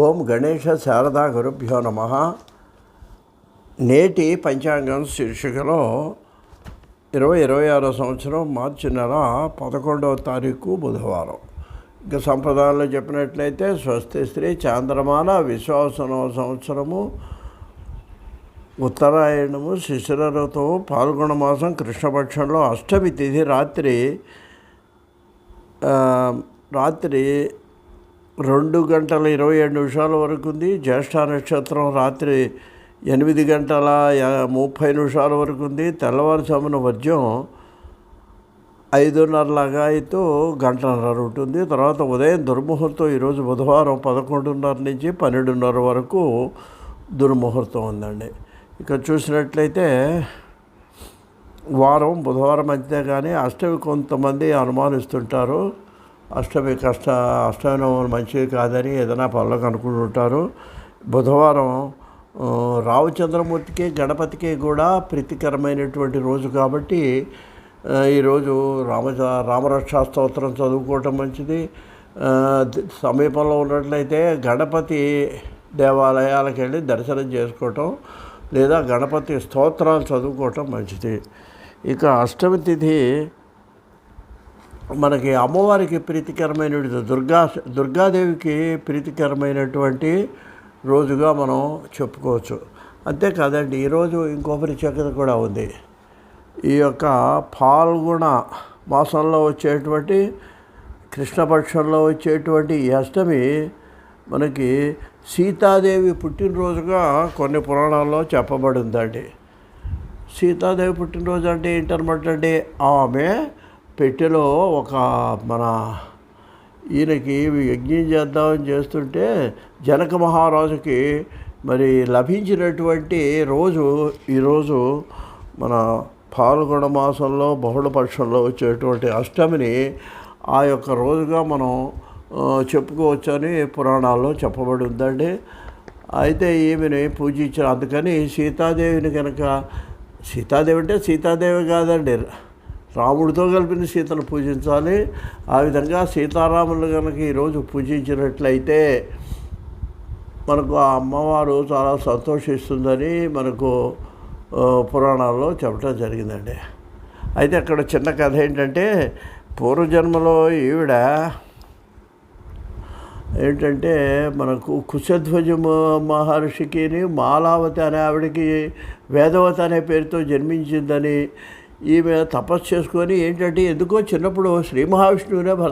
ఓం గణేశ శారదా గురుభ్యో నమః. నేటి పంచాంగం శీర్షికలో 2026 సంవత్సరం మార్చి నెల 11వ తారీఖు బుధవారం. ఇంకా సంప్రదాయంలో చెప్పినట్లయితే స్వస్తి శ్రీ చాంద్రమాన విశ్వావసనవ సంవత్సరము, ఉత్తరాయణము, శిశిర ఋతువు, పాల్గొన మాసం, కృష్ణపక్షంలో అష్టమి తిథి రాత్రి 2:27 వరకు ఉంది. జ్యేష్ఠ నక్షత్రం రాత్రి 8:30 వరకు ఉంది. తెల్లవారుజామున వర్జ్యం 5:30 లగాయతు గంటన్నర ఉంటుంది. తర్వాత ఉదయం దుర్ముహూర్తం ఈరోజు బుధవారం 11:30 నుంచి 12:30 వరకు దుర్ముహూర్తం ఉందండి. ఇక చూసినట్లయితే వారం బుధవారం అంతే, కానీ అష్టమి కొంతమంది అనుమానిస్తుంటారు. అష్టమి మంచిది కాదని ఏదైనా పనులకు అనుకుంటుంటారు. బుధవారం రామచంద్రమూర్తికి, గణపతికి కూడా ప్రీతికరమైనటువంటి రోజు కాబట్టి ఈరోజు రామరక్షా స్తోత్రం చదువుకోవటం మంచిది. సమీపంలో ఉన్నట్లయితే గణపతి దేవాలయాలకు వెళ్ళి దర్శనం చేసుకోవటం లేదా గణపతి స్తోత్రాలు చదువుకోవటం మంచిది. ఇక అష్టమి తిథి మనకి అమ్మవారికి ప్రీతికరమైనటువంటి దుర్గాదేవికి ప్రీతికరమైనటువంటి రోజుగా మనం చెప్పుకోవచ్చు. అంతేకాదండి, ఈరోజు ఇంకో ప్రత్యేకత కూడా ఉంది. ఈ యొక్క పాల్గొన మాసంలో వచ్చేటువంటి కృష్ణపక్షంలో వచ్చేటువంటి ఈ అష్టమి మనకి సీతాదేవి పుట్టినరోజుగా కొన్ని పురాణాల్లో చెప్పబడిందండి. సీతాదేవి పుట్టినరోజు అంటే ఏంటనమాట అండి, ఆమె పెట్టెలో ఒక మన ఈయనకి యజ్ఞం చేద్దామని చేస్తుంటే జనక మహారాజుకి మరి లభించినటువంటి రోజు ఈరోజు మన పాల్గొన మాసంలో బహుళపక్షంలో వచ్చేటువంటి అష్టమిని ఆ యొక్క రోజుగా మనం చెప్పుకోవచ్చని పురాణాల్లో చెప్పబడి ఉందండి. అయితే ఈమెని పూజించారు. అందుకని సీతాదేవిని కనుక, సీతాదేవి అంటే సీతాదేవి కాదండి, రాముడితో కలిపిన సీతను పూజించాలి. ఆ విధంగా సీతారాములు కనుక ఈరోజు పూజించినట్లయితే మనకు ఆ అమ్మవారు చాలా సంతోషిస్తుందని మనకు పురాణాల్లో చెప్పడం జరిగిందండి. అయితే అక్కడ చిన్న కథ ఏంటంటే, పూర్వజన్మలో ఈవిడ ఏంటంటే మనకు కుశధ్వజ మహర్షికి మాలావతి అనే ఆవిడకి వేదవతి అనే పేరుతో జన్మించిందని, ఈమె తపస్సు చేసుకొని ఏంటంటే ఎందుకో చిన్నప్పుడు శ్రీ మహావిష్ణువునే భర్త